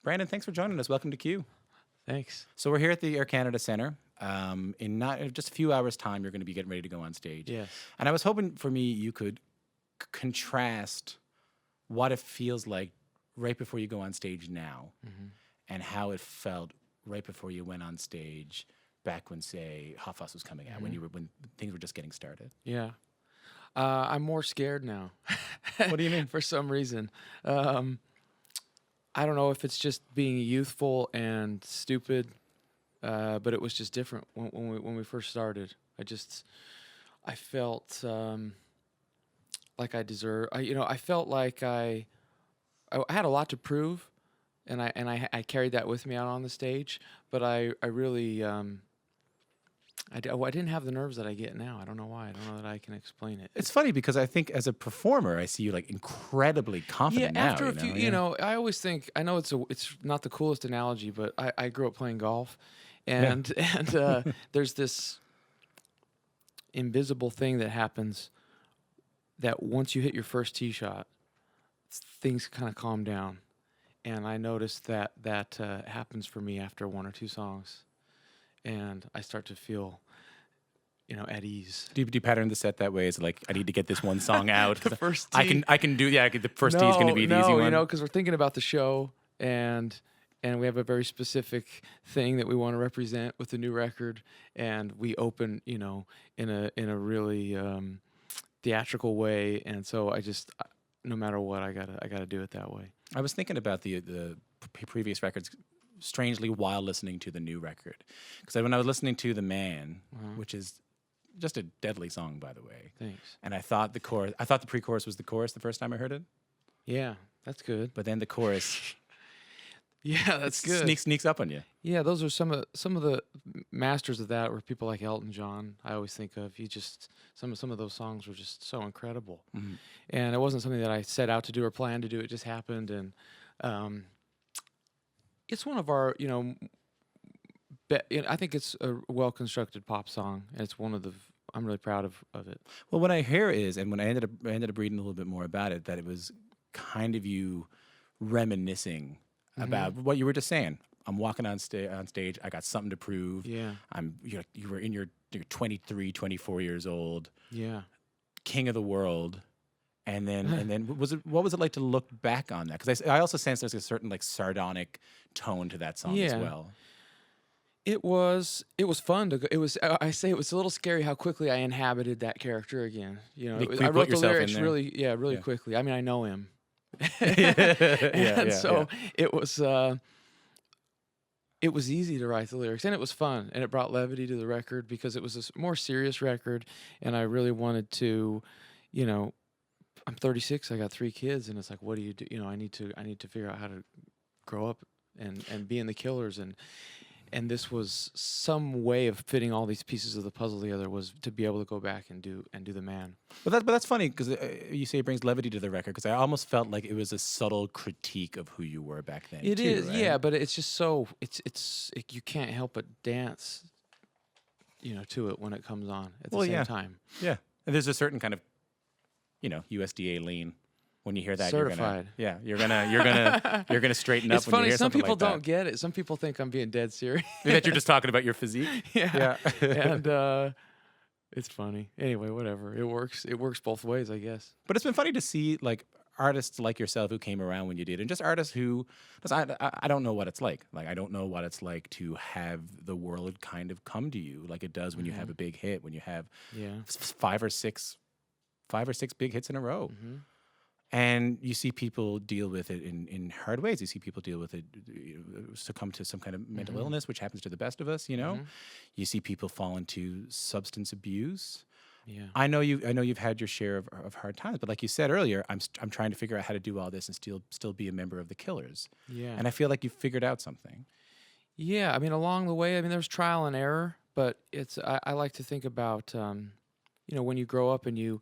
Brandon, thanks for joining us. Welcome to Q. Thanks. So we're here at the Air Canada Centre. In just a few hours' time, you're going to be getting ready to go on stage. Yes. And I was hoping for me you could contrast what it feels like right before you go on stage now and how it felt right before you went on stage back when, say, Hot Fuss was coming out, when things were just getting started. Yeah. I'm more scared now. What do you mean? For some reason. I don't know if it's just being youthful and stupid, but it was just different when we first started. I felt like I deserve. I felt like I had a lot to prove, and I carried that with me out on the stage. But I really I didn't have the nerves that I get now. I don't know why. I don't know that I can explain it. It's funny because I think as a performer, I see you like incredibly confident now. After a few, I always think, I know it's not the coolest analogy, but I grew up playing golf, and there's this invisible thing that happens that once you hit your first tee shot, things kind of calm down, and I noticed that happens for me after one or two songs. And I start to feel, at ease. Do you pattern the set that way? Is it like, I need to get this one song out? The first tee. I can do, the first tee is going to be the easy one. Because we're thinking about the show, and we have a very specific thing that we want to represent with the new record, and we open, in a really theatrical way, and so no matter what, I gotta do it that way. I was thinking about the previous records strangely while listening to the new record, because when I was listening to The Man, which is just a deadly song, by the way. Thanks. And I thought the pre-chorus was the chorus the first time I heard it. Yeah, that's good. But then the chorus, yeah, that's good. Sneaks up on you. Yeah, those are some of the masters of that were people like Elton John. I always think of some of those songs were just so incredible, and it wasn't something that I set out to do or planned to do. It just happened, and it's one of our, I think it's a well-constructed pop song, and it's one of the. I'm really proud of it. Well, what I hear is, and when I ended up reading a little bit more about it, that it was kind of you reminiscing about what you were just saying. I'm walking on stage. I got something to prove. Yeah. You were in your 23, 24 years old. Yeah. King of the world. And then what was it like to look back on that? Because I also sense there's a certain like sardonic tone to that song as well. It was fun to go. I say it was a little scary how quickly I inhabited that character again. I wrote the lyrics really quickly. I mean, I know him. It was easy to write the lyrics, and it was fun, and it brought levity to the record because it was a more serious record, and I really wanted to, I'm 36. I got 3 kids, and it's like, what do you do? I need to figure out how to grow up and be in the Killers, and this was some way of fitting all these pieces of the puzzle together, was to be able to go back and do The Man. But that's funny because you say it brings levity to the record, because I almost felt like it was a subtle critique of who you were back then. It is, right? yeah, but it's just so you can't help but dance, to it when it comes on at the same time. Yeah, and there's a certain kind of, USDA lean. When you hear that, certified. you're gonna straighten up. It's when funny. You hear Some people like don't get it. Some people think I'm being dead serious. That you're just talking about your physique. Yeah. And it's funny. Anyway, whatever. It works. It works both ways, I guess. But it's been funny to see like artists like yourself who came around when you did, and just artists who, I don't know what it's like. Like, I don't know what it's like to have the world kind of come to you like it does when you have a big hit, when you have 5 or 6 big hits in a row. And you see people deal with it in hard ways. You see people deal with it, succumb to some kind of mental illness, which happens to the best of us. You see people fall into substance abuse. Yeah, I know you've had your share of hard times, but like you said earlier, I'm trying to figure out how to do all this and still be a member of the Killers. Yeah, and I feel like you've figured out something. Yeah, I mean, along the way, there's trial and error, but I like to think about, when you grow up and you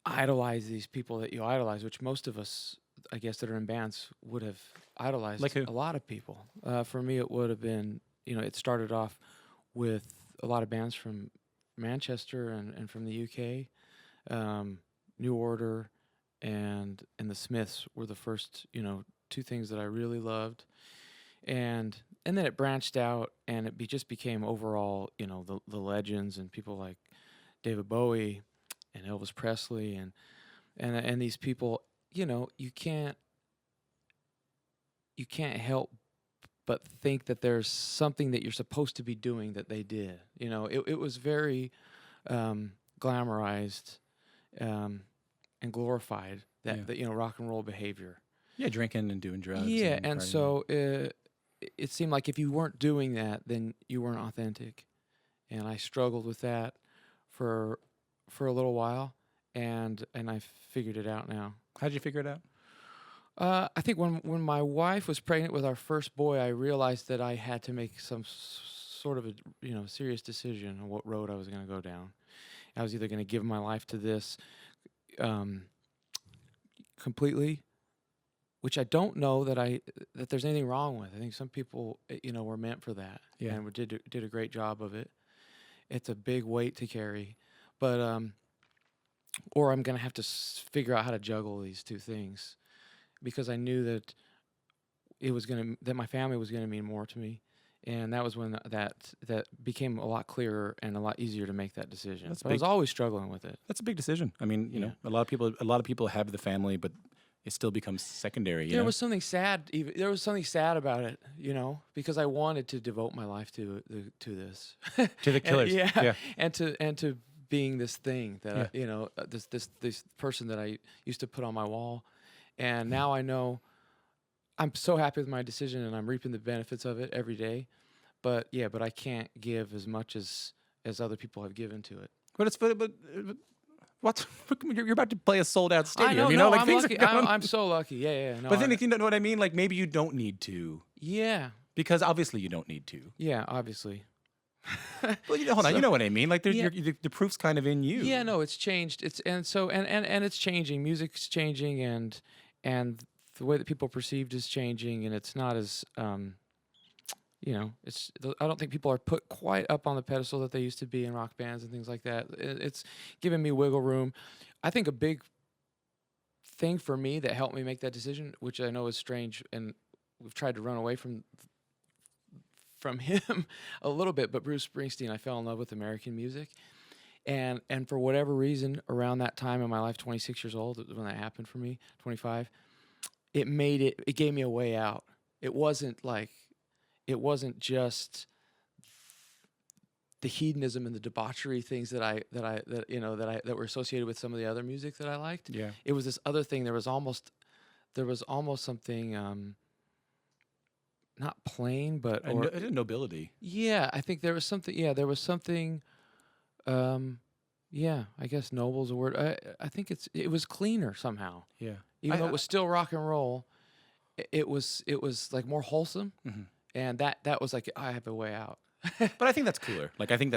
idolize these people that you idolize, which most of us, I guess, that are in bands would have idolized. Like who? A lot of people. For me, it would have been, it started off with a lot of bands from Manchester and from the UK. New Order and the Smiths were the first, two things that I really loved, and then it branched out, and just became overall, the legends and people like David Bowie and Elvis Presley and these people. You can't help but think that there's something that you're supposed to be doing that they did. It was very glamorized and glorified that rock and roll behavior. Yeah, drinking and doing drugs. Yeah, and partying. so it seemed like if you weren't doing that, then you weren't authentic, and I struggled with that for a little while, and I figured it out now. How did you figure it out? I think when my wife was pregnant with our first boy, I realized that I had to make some sort of a serious decision on what road I was going to go down. I was either going to give my life to this completely, which I don't know that there's anything wrong with. I think some people were meant for that, and did a great job of it. It's a big weight to carry, but or I'm going to have to figure out how to juggle these two things, because I knew that that my family was gonna mean more to me, and that was when that became a lot clearer and a lot easier to make that decision. But I was always struggling with it. That's a big decision. I mean, a lot of people have the family, but it still becomes secondary. There was something sad. There was something sad about it, because I wanted to devote my life to this, to the Killers. and to being this thing that this person that I used to put on my wall. And now I know I'm so happy with my decision, and I'm reaping the benefits of it every day. But I can't give as much as other people have given to it. But what? You're about to play a sold out stadium. I know. I'm lucky. I'm so lucky. Yeah. No, but then you know what I mean? Like, maybe you don't need to. Yeah. Because obviously you don't need to. Yeah, obviously. Well, hold on. You know what I mean? Like, the proof's kind of in you. Yeah, no, it's changed. It's it's changing. Music's changing, and the way that people are perceived is changing, and it's not as it's. I don't think people are put quite up on the pedestal that they used to be in rock bands and things like that. It's given me wiggle room. I think a big thing for me that helped me make that decision, which I know is strange, and we've tried to run away from him a little bit, but Bruce Springsteen, I fell in love with American music, and for whatever reason, around that time in my life, 26 years old, when that happened for me, 25, it gave me a way out. It wasn't just the hedonism and the debauchery things that were associated with some of the other music that I liked. Yeah. It was this other thing. There was almost something not plain, but nobility. Yeah, I think there was something. Yeah, there was something. I guess noble's a word. I think it was cleaner somehow. Yeah, even though it was still rock and roll, it was like more wholesome, and that was like, I have a way out. But I think that's cooler. Like, I think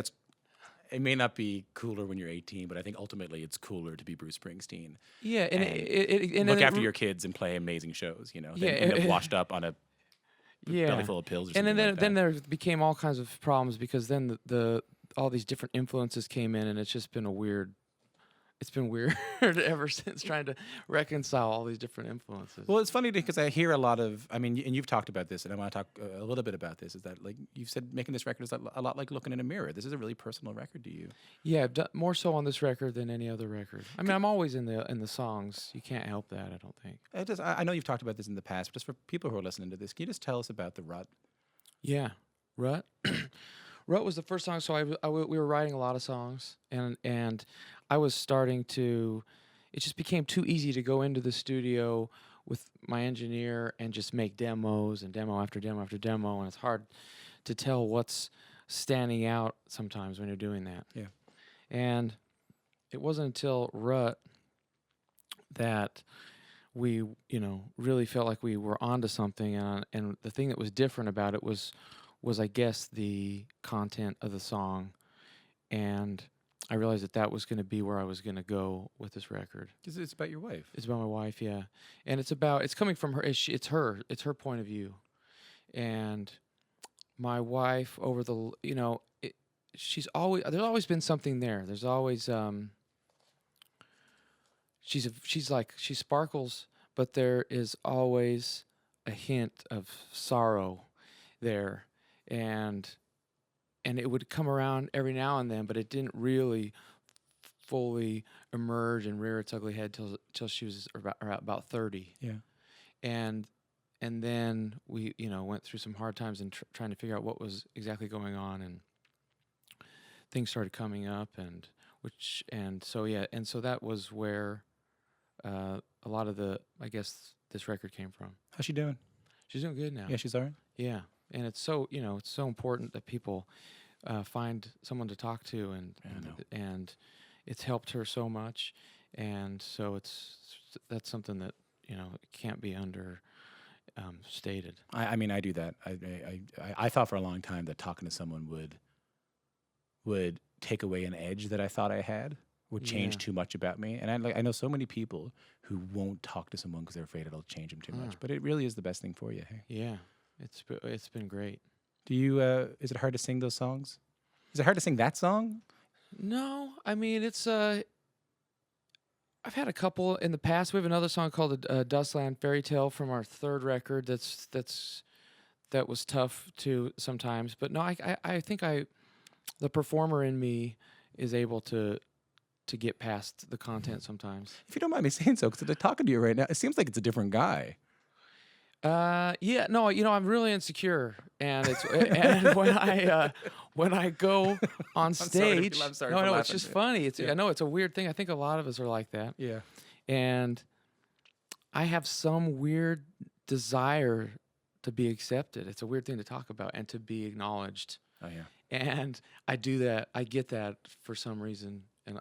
it may not be cooler when you're 18, but I think ultimately it's cooler to be Bruce Springsteen. Yeah, and look after your kids and play amazing shows. They end up washed up on a belly full of pills. Or something then there became all kinds of problems, because then the all these different influences came in, and it's just been it's been weird ever since, trying to reconcile all these different influences. Well, it's funny because I hear a lot of, and you've talked about this, and I want to talk a little bit about this, is that, like, you've said making this record is a lot like looking in a mirror. This is a really personal record to you. Yeah, I've done more so on this record than any other record. I mean, I'm always in the songs. You can't help that, I don't think. I know you've talked about this in the past, but just for people who are listening to this, can you just tell us about the Rut? Yeah, Rut. Rut was the first song. So we were writing a lot of songs, and I was starting to. It just became too easy to go into the studio with my engineer and just make demos and demo after demo after demo, and it's hard to tell what's standing out sometimes when you're doing that. Yeah. And it wasn't until Rut that we, really felt like we were onto something, and the thing that was different about it was I guess the content of the song, and I realized that was going to be where I was going to go with this record. It's about your wife. It's about my wife, yeah, and it's coming from her. It's her point of view, and my wife over the there's always been something there. There's always she sparkles, but there is always a hint of sorrow there, and it would come around every now and then, but it didn't really fully emerge and rear its ugly head till she was about 30. Yeah. And then we went through some hard times and trying to figure out what was exactly going on, and things started coming up, and so that was where a lot of this record came from. How's she doing? She's doing good now. Yeah, she's all right. Yeah, and it's so important that people find someone to talk to, and it's helped her so much, and so that's something that can't be stated. I mean, I do that. I thought for a long time that talking to someone would take away an edge that I thought I had, would change too much about me. And I know so many people who won't talk to someone because they're afraid it'll change them too much. But it really is the best thing for you. Hey? Yeah, it's been great. Do you? Is it hard to sing those songs? Is it hard to sing that song? No, I mean it's. I've had a couple in the past. We have another song called "Dustland Fairy Tale" from our third record. That was tough too sometimes. But no, I think the performer in me is able to get past the content sometimes. If you don't mind me saying so, because they're talking to you right now, it seems like it's a different guy. Yeah, no, I'm really insecure, and it's and when I go on stage, I'm sorry. no, it's just funny. I know it's a weird thing. I think a lot of us are like that. Yeah. And I have some weird desire to be accepted. It's a weird thing to talk about and to be acknowledged. Oh yeah. And I do that. I get that for some reason, and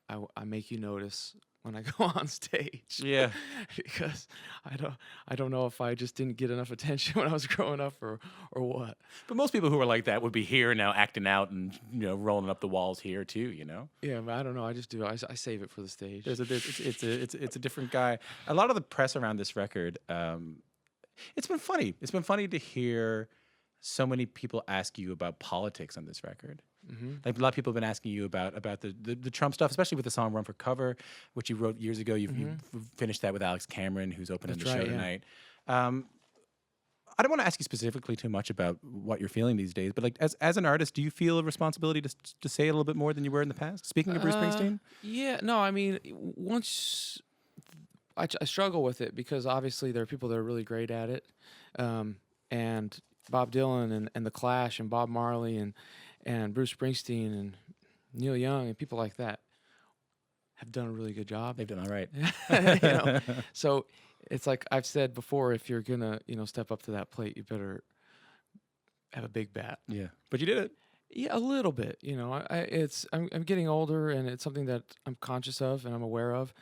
I make you notice when I go on stage. Yeah. Because I don't know if I just didn't get enough attention when I was growing up or what. But most people who are like that would be here now acting out and rolling up the walls here too. Yeah, but I don't know. I just do. I save it for the stage. It's a different guy. A lot of the press around this record, it's been funny. It's been funny to hear so many people ask you about politics on this record. Mm-hmm. Like a lot of people have been asking you about the Trump stuff, especially with the song "Run for Cover," which you wrote years ago. You've finished that with Alex Cameron, who's opening the show tonight. I don't want to ask you specifically too much about what you're feeling these days, but like as an artist, do you feel a responsibility to say a little bit more than you were in the past? Speaking of Bruce Springsteen, yeah, no, I mean, once I struggle with it because obviously there are people that are really great at it, and Bob Dylan and the Clash and Bob Marley and Bruce Springsteen and Neil Young and people like that have done a really good job. they've done all right. So it's like I've said before, if you're gonna step up to that plate, you better have a big bat. Yeah, but you did it. Yeah, a little bit. I'm getting older, and it's something that I'm conscious of and I'm aware of,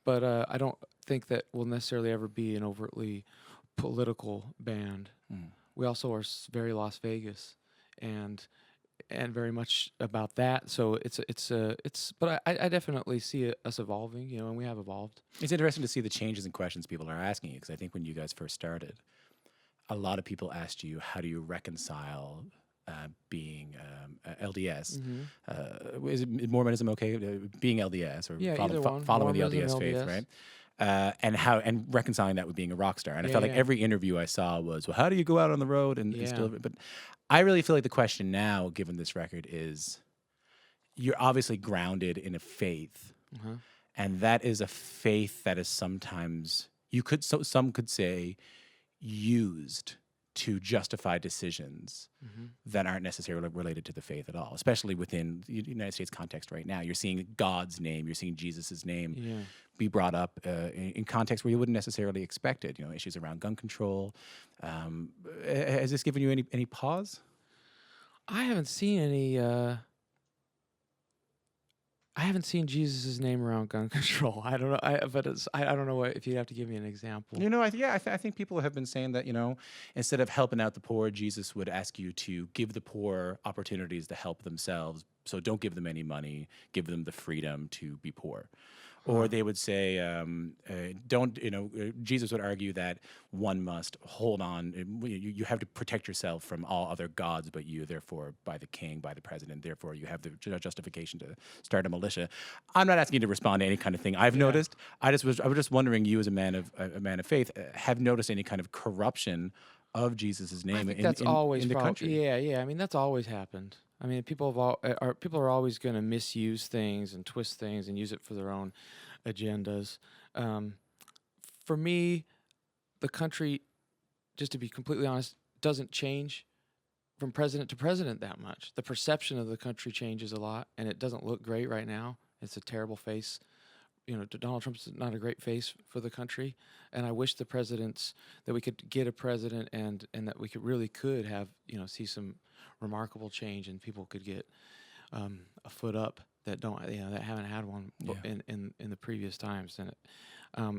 but I don't think that we'll necessarily ever be an overtly political band. We also are very Las Vegas, and very much about that. So but I definitely see us evolving, and we have evolved. It's interesting to see the changes and questions people are asking you, because I think when you guys first started, a lot of people asked you, how do you reconcile being LDS? Is Mormonism okay? Being LDS or following the LDS faith, right? And reconciling that with being a rock star. And I felt like every interview I saw was, well, how do you go out on the road and still? But I really feel like the question now, given this record, is you're obviously grounded in a faith, and that is a faith that is sometimes some could say used to justify decisions that aren't necessarily related to the faith at all, especially within the United States context right now. You're seeing God's name, you're seeing Jesus's name be brought up in context where you wouldn't necessarily expect it. Issues around gun control. Has this given you any pause? I haven't seen any. I haven't seen Jesus' name around gun control. I don't know. I don't know if you'd have to give me an example. I think people have been saying that, instead of helping out the poor, Jesus would ask you to give the poor opportunities to help themselves. So don't give them any money. Give them the freedom to be poor. Or Huh. they would say, don't, Jesus would argue that one must hold on. You have to protect yourself from all other gods but you, therefore, by the king, by the president, therefore, you have the justification to start a militia. I'm not asking you to respond to any kind of thing I've Yeah. noticed. I was just wondering, you as a man of faith, have noticed any kind of corruption of Jesus' I name think that's always in the country? yeah, yeah. I mean, that's always happened. I mean, people are always going to misuse things and twist things and use it for their own agendas. Um, for me, the country, just to be completely honest, doesn't change from president to president that much. The perception of the country changes a lot, and it doesn't look great right now. It's a terrible face. Donald Trump's not a great face for the country, and I wish that we could get a president and that we could have see some remarkable change and people could get a foot up that don't that haven't had one Yeah. in the previous times. And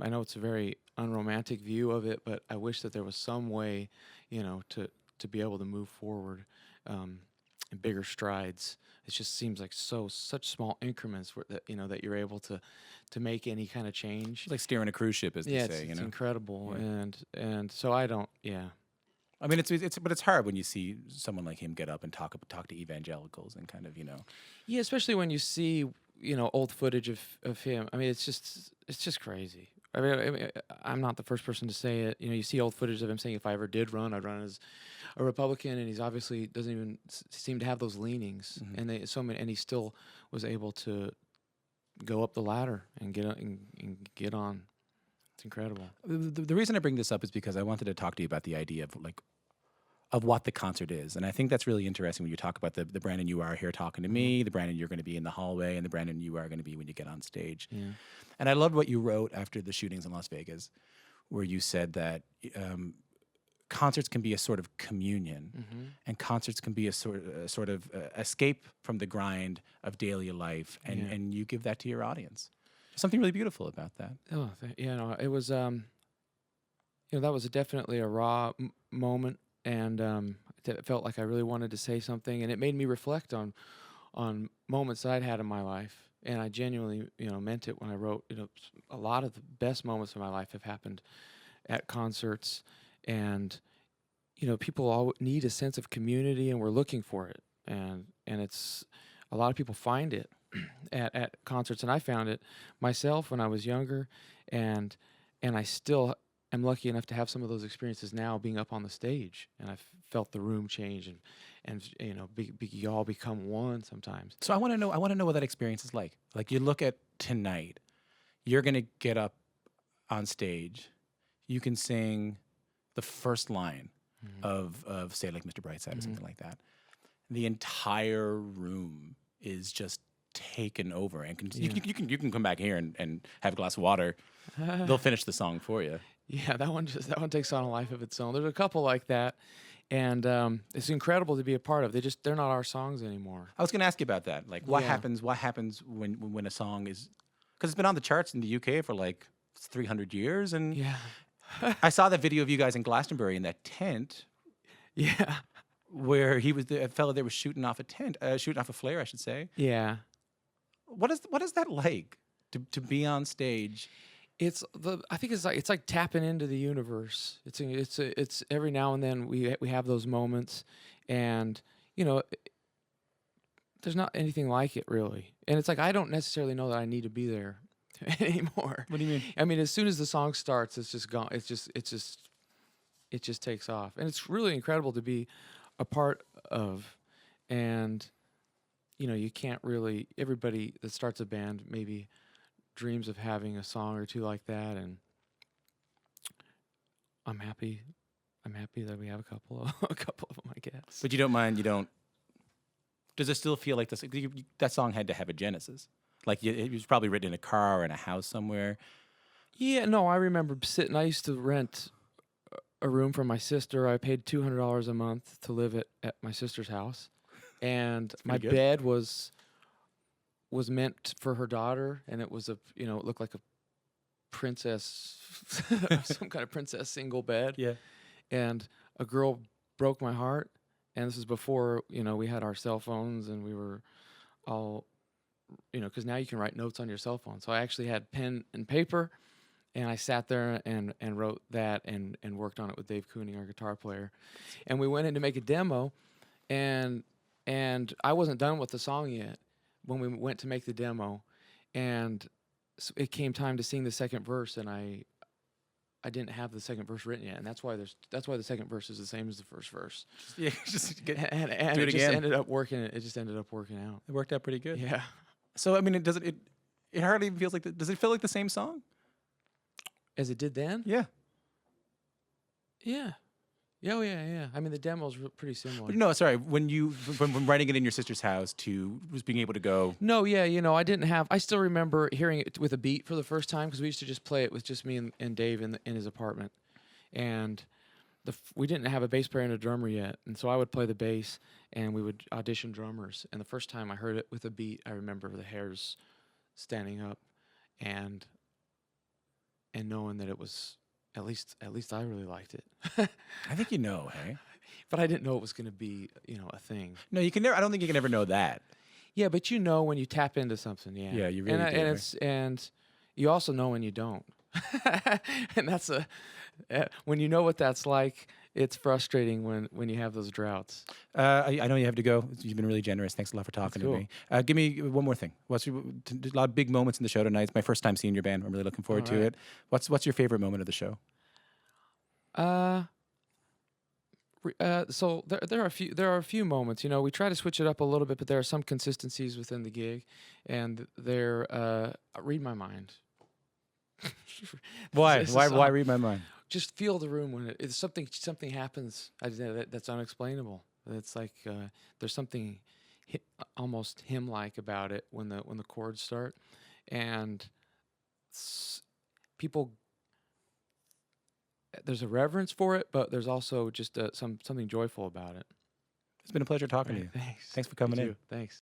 I know it's a very unromantic view of it, but I wish that there was some way to be able to move forward in bigger strides. It just seems like such small increments that you're able to make any kind of change. It's like steering a cruise ship, as they Yeah, say. it's incredible, Yeah. and so I don't. Yeah, I mean, but it's hard when you see someone like him get up and talk to evangelicals and kind of yeah, especially when you see old footage of him. I mean, it's just crazy. I mean, I'm not the first person to say it. You see old footage of him saying, "If I ever did run, I'd run as a Republican," and he's obviously doesn't even seem to have those leanings. Mhm. And he still was able to go up the ladder and get on. It's incredible. The reason I bring this up is because I wanted to talk to you about the idea of what the concert is. And I think that's really interesting when you talk about the Brandon you are here talking to me, the Brandon you're going to be in the hallway, and the Brandon you are going to be when you get on stage. Yeah. And I loved what you wrote after the shootings in Las Vegas, where you said that concerts can be a sort of communion, Mm-hmm. and concerts can be a sort of escape from the grind of daily life, and, Yeah. and you give that to your audience. There's something really beautiful about that. Oh, it was that was definitely a raw moment, and it felt like I really wanted to say something, and it made me reflect on moments that I'd had in my life, and I genuinely meant it when I wrote. A lot of the best moments of my life have happened at concerts, and people all need a sense of community, and we're looking for it, and it's a lot of people find it at concerts, and I found it myself when I was younger, and I still am lucky enough to have some of those experiences now, being up on the stage, and I've felt the room change, and you all become one sometimes. So I want to know what that experience is like. Like, you look at tonight, you're going to get up on stage, you can sing the first line of say, like, Mr. Brightside or something like that. The entire room is just taken over, and you can come back here and have a glass of water. They'll finish the song for you. Yeah, that one takes on a life of its own. There's a couple like that, and it's incredible to be a part of. They're not our songs anymore. I was going to ask you about that. Like, what Yeah. happens? What happens when a song is, because it's been on the charts in the UK for like 300 years, and Yeah, I saw that video of you guys in Glastonbury in that tent yeah, where a fellow there was shooting off a flare, I should say. yeah. What is that like to be on stage? I think it's like tapping into the universe. It's every now and then we have those moments, and there's not anything like it really. And it's like I don't necessarily know that I need to be there anymore. What do you mean? I mean, as soon as the song starts, it's just gone. It just takes off, and it's really incredible to be a part of. And you can't really. Everybody that starts a band maybe dreams of having a song or two like that, and I'm happy that we have a couple of them, I guess. But you don't mind. You don't. Does it still feel like this? That song had to have a genesis. Like, it was probably written in a car or in a house somewhere. Yeah, no, I remember sitting. I used to rent a room from my sister. I paid $200 a month to live at my sister's house, and my pretty good. bed was meant for her daughter, and it was it looked like a princess, some kind of princess single bed. Yeah. And a girl broke my heart, and this is before we had our cell phones, and we were all because now you can write notes on your cell phone. So I actually had pen and paper, and I sat there and wrote that and worked on it with Dave Cooney, our guitar player. And we went in to make a demo, and I wasn't done with the song yet when we went to make the demo, and it came time to sing the second verse, and I didn't have the second verse written yet, and that's why the second verse is the same as the first verse. Yeah, just And do it it just again. ended up working. It just ended up working out. It worked out pretty good. Yeah. So I mean, it hardly even feels like. Does it feel like the same song? As it did then? Yeah. Yeah. Yeah, oh, yeah. I mean, the demo's pretty similar. But no, sorry. When writing it in your sister's house to was being able to go. No, yeah, I still remember hearing it with a beat for the first time because we used to just play it with just me and Dave in his apartment. And we didn't have a bass player and a drummer yet. And so I would play the bass and we would audition drummers. And the first time I heard it with a beat, I remember the hairs standing up and knowing that it was, at least I really liked it. I think you know, hey. But I didn't know it was going to be, a thing. No, you can never. I don't think you can ever know that. Yeah, but when you tap into something, yeah. Yeah, you really do. And you also know when you don't. And that's when you know what that's like, it's frustrating when you have those droughts. I know you have to go. You've been really generous. Thanks a lot for talking to me. Give me one more thing. A lot of big moments in the show tonight. It's my first time seeing your band. I'm really looking forward to it. What's your favorite moment of the show? So there are a few moments. We try to switch it up a little bit, but there are some consistencies within the gig, and read my mind. Why read my mind? Just feel the room when it's something happens that's unexplainable. It's like there's something almost hymn-like about it when the chords start, and people. There's a reverence for it, but there's also just something joyful about it. It's been a pleasure talking to you. Thanks. Thanks for coming in. Thanks.